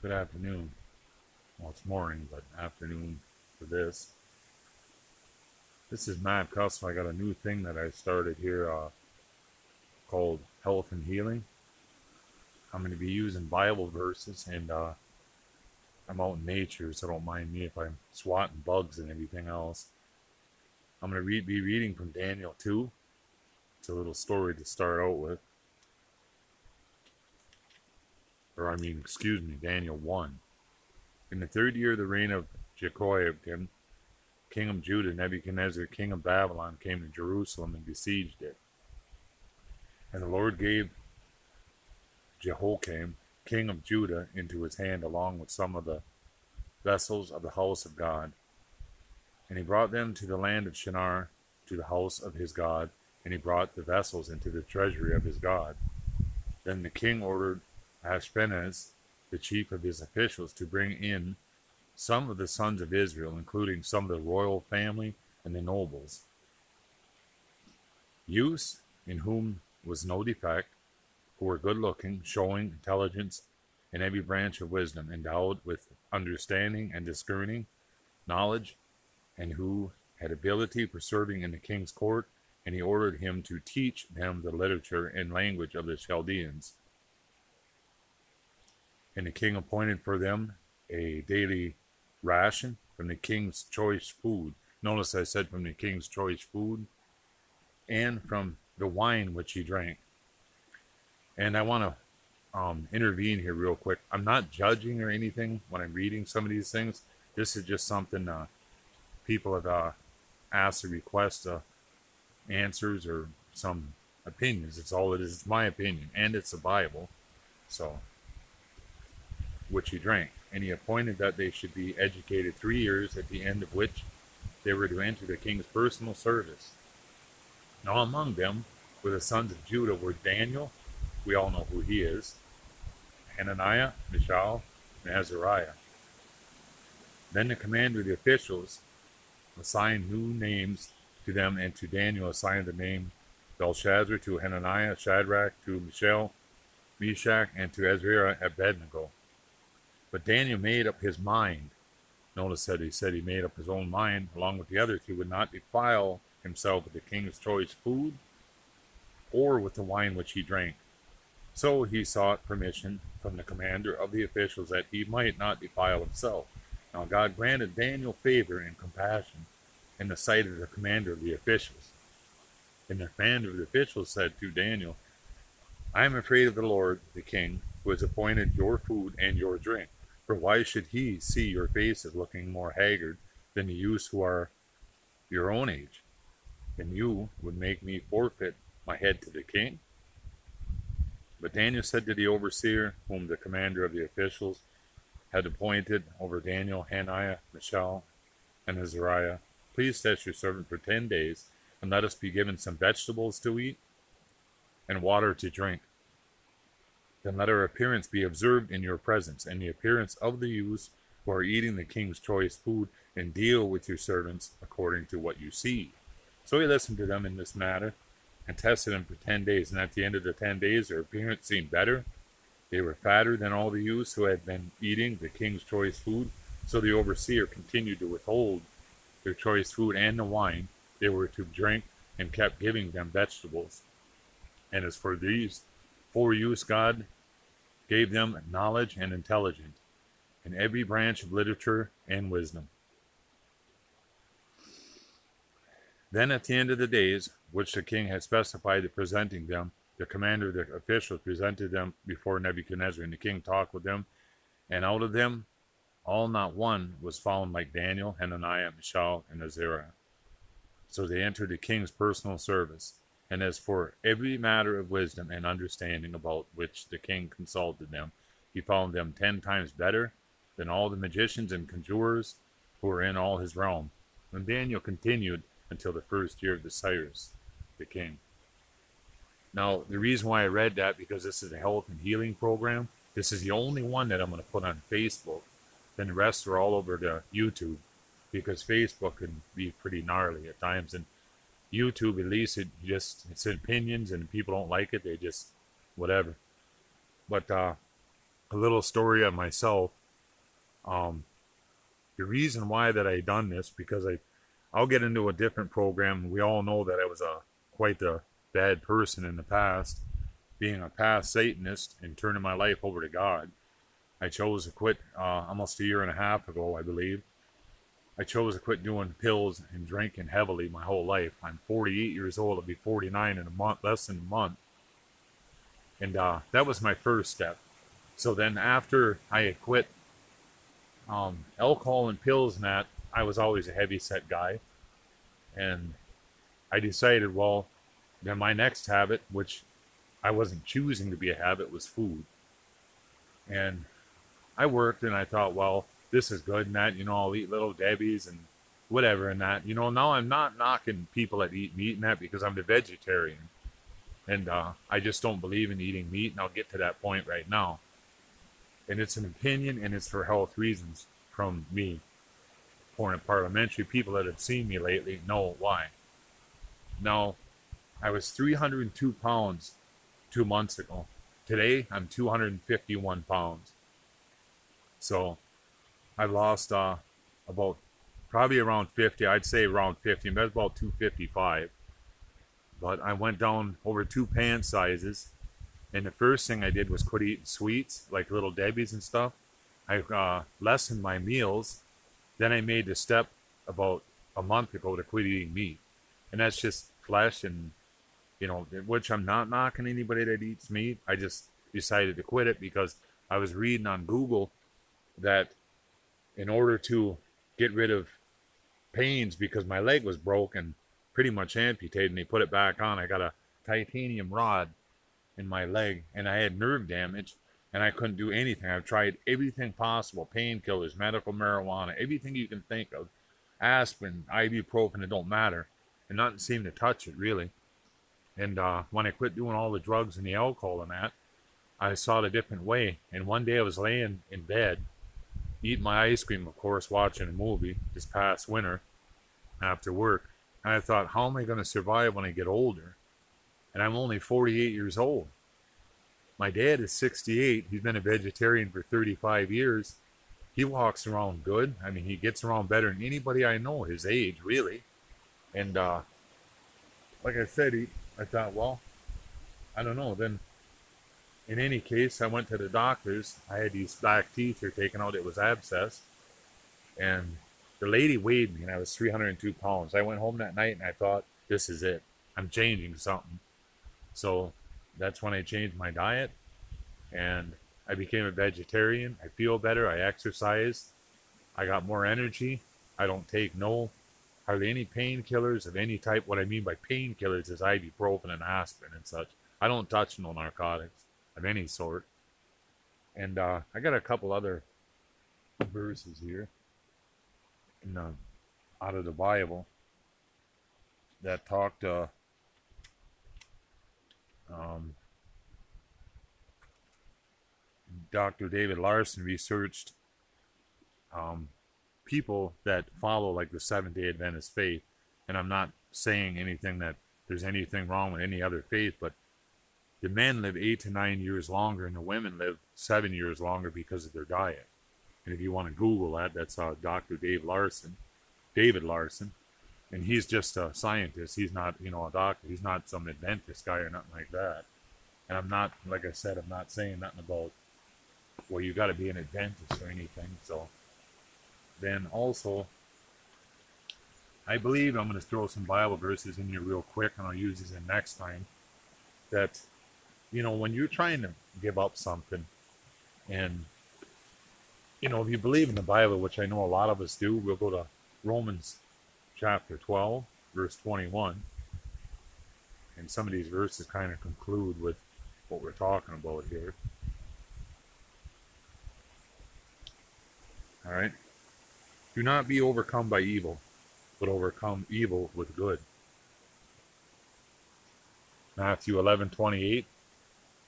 Good afternoon. Well, it's morning, but afternoon for this. This is Matt Custom. I got a new thing that I started here called Health and Healing. I'm going to be using Bible verses, and I'm out in nature, so don't mind me if I'm swatting bugs and everything else. I'm going to be reading from Daniel 2. It's a little story to start out with. Daniel 1. In the third year of the reign of Jehoiakim, king of Judah, Nebuchadnezzar, king of Babylon, came to Jerusalem and besieged it. And the Lord gave Jehoiakim, king of Judah, into his hand, along with some of the vessels of the house of God. And he brought them to the land of Shinar, to the house of his God, and he brought the vessels into the treasury of his God. Then the king ordered Ashpenaz, the chief of his officials, to bring in some of the sons of Israel, including some of the royal family and the nobles, youths in whom was no defect, who were good-looking, showing intelligence in every branch of wisdom, endowed with understanding and discerning knowledge, and who had ability for serving in the king's court, and he ordered him to teach them the literature and language of the Chaldeans. And the king appointed for them a daily ration from the king's choice food. Notice I said from the king's choice food, and from the wine which he drank. And I want to intervene here real quick. I'm not judging or anything when I'm reading some of these things. This is just something people have asked to request answers or some opinions. It's all it is. It's my opinion, and it's the Bible. So, which he drank. And he appointed that they should be educated 3 years, at the end of which they were to enter the king's personal service. Now among them were the sons of Judah were Daniel, we all know who he is, Hananiah, Mishael, and Azariah. Then the commander of the officials assigned new names to them, and to Daniel assigned the name Belshazzar, to Hananiah Shadrach, to Mishael Meshach, and to Azariah Abednego. But Daniel made up his mind. Notice that he said he made up his own mind, along with the others. He would not defile himself with the king's choice food or with the wine which he drank. So he sought permission from the commander of the officials that he might not defile himself. Now God granted Daniel favor and compassion in the sight of the commander of the officials. And the commander of the officials said to Daniel, I am afraid of the Lord, the king, who has appointed your food and your drink. For why should he see your faces looking more haggard than the youths who are your own age? And you would make me forfeit my head to the king? But Daniel said to the overseer, whom the commander of the officials had appointed over Daniel, Hananiah, Mishael, and Azariah, please test your servant for 10 days, and let us be given some vegetables to eat and water to drink. Then let our appearance be observed in your presence, and the appearance of the youths who are eating the king's choice food, and deal with your servants according to what you see. So he listened to them in this matter, and tested them for 10 days. And at the end of the 10 days, their appearance seemed better. They were fatter than all the youths who had been eating the king's choice food. So the overseer continued to withhold their choice food and the wine they were to drink, and kept giving them vegetables. And as for these 4 youths, God gave them knowledge and intelligence in every branch of literature and wisdom. Then at the end of the days, which the king had specified to presenting them, the commander of the officials presented them before Nebuchadnezzar, and the king talked with them, and out of them all not one was found like Daniel, Hananiah, Mishael, and Azariah. So they entered the king's personal service. And as for every matter of wisdom and understanding about which the king consulted them, he found them 10 times better than all the magicians and conjurers who were in all his realm. And Daniel continued until the first year of the Cyrus, the king. Now, the reason why I read that, because this is a health and healing program. This is the only one that I'm going to put on Facebook. Then the rest are all over to YouTube, because Facebook can be pretty gnarly at times. And YouTube, at least, it's opinions, and people don't like it, they just, whatever. But a little story on myself. Um, the reason why that I done this, because I'll get into a different program. We all know that I was quite a bad person in the past, being a past Satanist and turning my life over to God. I chose to quit almost a year and a half ago, I believe. I chose to quit doing pills and drinking heavily my whole life. I'm 48 years old. I'll be 49 in a month, less than a month. And that was my first step. So then after I had quit alcohol and pills and that, I was always a heavy set guy. And I decided, well, then my next habit, which I wasn't choosing to be a habit, was food. And I worked and I thought, well, this is good and that, I'll eat little Debbie's and whatever and that. Now I'm not knocking people that eat meat and that, because I'm a vegetarian. And I just don't believe in eating meat, and I'll get to that point right now. And it's an opinion, and it's for health reasons from me. Foreign parliamentary people that have seen me lately know why. Now, I was 302 pounds 2 months ago. Today, I'm 251 pounds. So, I lost about probably around 50. I'd say around 50. That's about 255. But I went down over 2 pant sizes. And the first thing I did was quit eating sweets, like Little Debbie's and stuff. I lessened my meals. Then I made the step about a month ago to quit eating meat. And that's just flesh and, which I'm not knocking anybody that eats meat. I just decided to quit it because I was reading on Google that in order to get rid of pains, because my leg was broken, pretty much amputated, and they put it back on. I got a titanium rod in my leg, and I had nerve damage, and I couldn't do anything. I've tried everything possible, painkillers, medical marijuana, everything you can think of, aspirin, ibuprofen, it don't matter, and nothing seemed to touch it, really. And when I quit doing all the drugs and the alcohol and that, I saw it a different way. And one day I was laying in bed, eating my ice cream, of course, watching a movie this past winter after work, and I thought, how am I going to survive when I get older? And I'm only 48 years old. My dad is 68. He's been a vegetarian for 35 years. He walks around good. I mean, he gets around better than anybody I know his age, really. And like I said, I thought, well, I don't know. Then, in any case, I went to the doctors. I had these back teeth here taken out. It was abscess. And the lady weighed me, and I was 302 pounds. I went home that night, and I thought, this is it. I'm changing something. So that's when I changed my diet, and I became a vegetarian. I feel better. I exercise. I got more energy. I don't take hardly any painkillers of any type. What I mean by painkillers is ibuprofen and aspirin and such. I don't touch no narcotics of any sort. And I got a couple other verses here out of the Bible that talked Dr. David Larson researched people that follow like the Seventh-day Adventist faith, and I'm not saying anything that there's anything wrong with any other faith, but the men live 8 to 9 years longer, and the women live 7 years longer because of their diet. And if you want to Google that, that's Dr. David Larson, and he's just a scientist. He's not, a doctor. He's not some Adventist guy or nothing like that. And I'm not, like I said, I'm not saying nothing about, well, you got to be an Adventist or anything. So then also, I believe I'm going to throw some Bible verses in here real quick, and I'll use these in next time. That, when you're trying to give up something, and, if you believe in the Bible, which I know a lot of us do, we'll go to Romans chapter 12, verse 21. And some of these verses kind of conclude with what we're talking about here. All right. Do not be overcome by evil, but overcome evil with good. Matthew 11:28.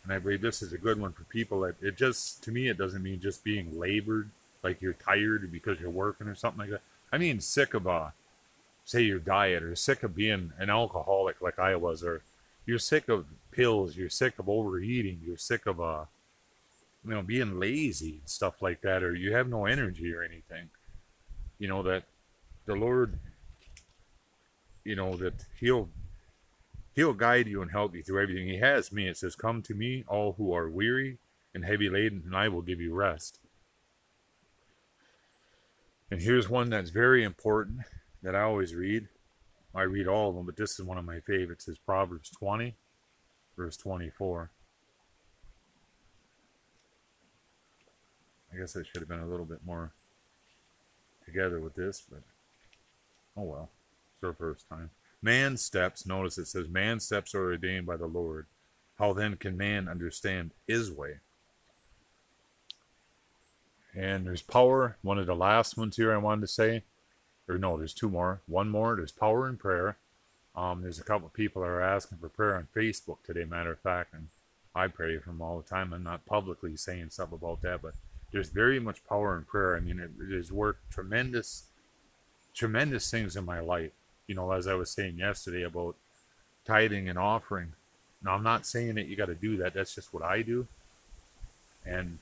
And I believe this is a good one for people that to me, it doesn't mean just being labored, like you're tired because you're working or something like that. I mean, sick of, say, your diet, or sick of being an alcoholic like I was, or you're sick of pills, you're sick of overeating, you're sick of, being lazy and stuff like that, or you have no energy or anything, that the Lord, that He'll guide you and help you through everything. He has me. It says, "Come to me, all who are weary and heavy laden, and I will give you rest." And here's one that's very important that I always read. I read all of them, but this is one of my favorites. It's Proverbs 20, verse 24. I guess I should have been a little bit more together with this, but oh well. It's our first time. Man's steps, notice it says, man's steps are ordained by the Lord. How then can man understand his way? And there's power. One of the last ones here I wanted to say, or no, there's two more. One more, there's power in prayer. There's a couple of people that are asking for prayer on Facebook today, matter of fact, and I pray for them all the time. I'm not publicly saying stuff about that, but there's very much power in prayer. I mean, it has worked tremendous things in my life. As I was saying yesterday about tithing and offering. Now, I'm not saying that you got to do that. That's just what I do. And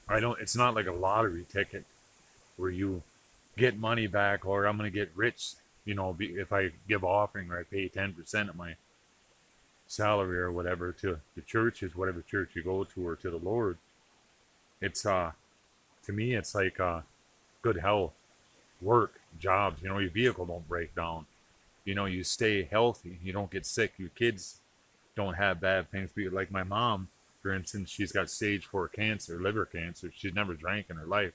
it's not like a lottery ticket where you get money back, or I'm going to get rich, if I give offering, or I pay 10% of my salary or whatever to the churches, whatever church you go to, or to the Lord. It's, to me, it's like good health, work, jobs, your vehicle don't break down. You stay healthy. You don't get sick. Your kids don't have bad things. Like my mom, for instance, she's got stage 4 cancer, liver cancer. She's never drank in her life.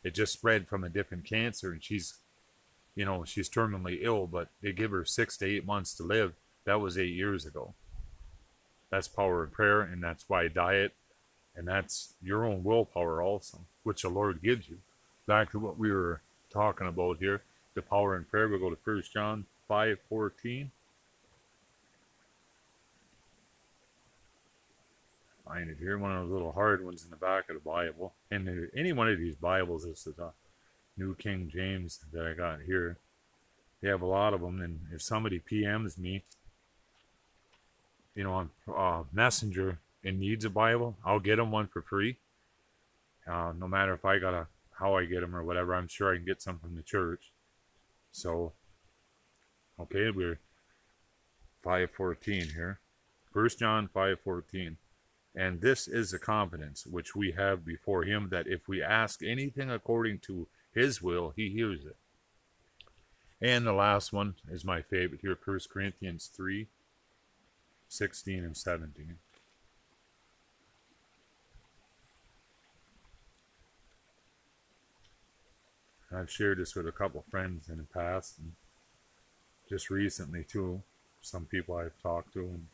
It just spread from a different cancer, and she's terminally ill, but they give her 6 to 8 months to live. That was 8 years ago. That's power of prayer, and that's why diet, and that's your own willpower also, which the Lord gives you. Back to what we were talking about here, the power in prayer. We'll go to 1 John 5:14. Find it here, one of those little hard ones in the back of the Bible. And any one of these Bibles, this is a New King James that I got here. They have a lot of them, and if somebody PMs me, on Messenger and needs a Bible, I'll get them one for free. No matter if how I get them or whatever, I'm sure I can get some from the church. So, okay, we're 5:14 here. 1 John 5:14. And this is the confidence which we have before him, that if we ask anything according to his will, he hears it. And the last one is my favorite here, 1 Corinthians 3:16 and 17. I've shared this with a couple friends in the past, and just recently too, some people I've talked to, and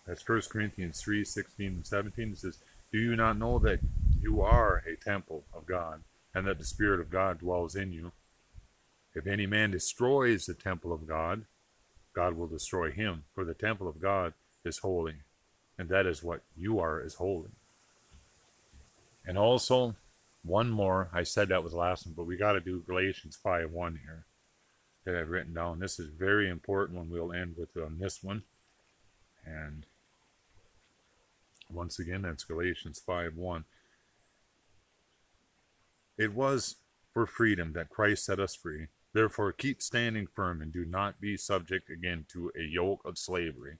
that's 1 Corinthians 3:16 and 17. It says, "Do you not know that you are a temple of God, and that the Spirit of God dwells in you? If any man destroys the temple of God, God will destroy him, for the temple of God is holy, and that is what you are, is holy." And also, one more, I said that was the last one, but we got to do Galatians 5:1 here that I've written down. This is very important one. We'll end with on this one. And once again, that's Galatians 5:1. "It was for freedom that Christ set us free. Therefore, keep standing firm and do not be subject again to a yoke of slavery."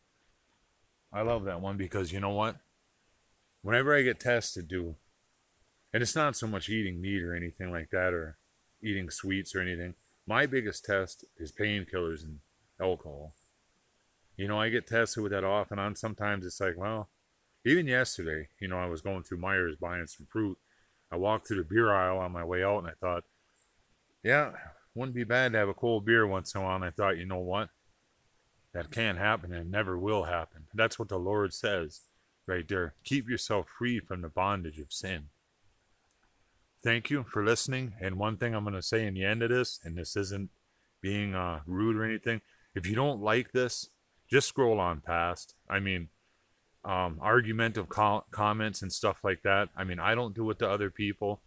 I love that one because you know what? Whenever I get tested, and it's not so much eating meat or anything like that, or eating sweets or anything. My biggest test is painkillers and alcohol. I get tested with that off and on. Sometimes it's like, well, even yesterday, I was going through Myers buying some fruit. I walked through the beer aisle on my way out, and I thought, yeah, wouldn't be bad to have a cold beer once in a while. And I thought, you know what? That can't happen, and it never will happen. That's what the Lord says right there. Keep yourself free from the bondage of sin. Thank you for listening. And one thing I'm going to say in the end of this, and this isn't being rude or anything, if you don't like this, just scroll on past. I mean, argumentative comments and stuff like that. I mean, I don't do it to other people.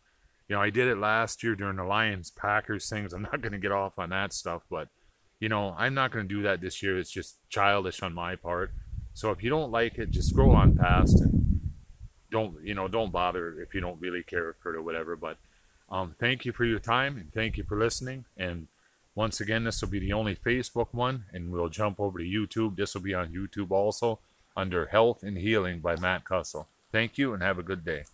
I did it last year during the Lions-Packers things. I'm not going to get off on that stuff, but, I'm not going to do that this year. It's just childish on my part. So if you don't like it, just scroll on past and don't bother if you don't really care for it or whatever. But thank you for your time, and thank you for listening. And once again, this will be the only Facebook one, and we'll jump over to YouTube. This will be on YouTube also under Health and Healing by Matt Cussell. Thank you, and have a good day.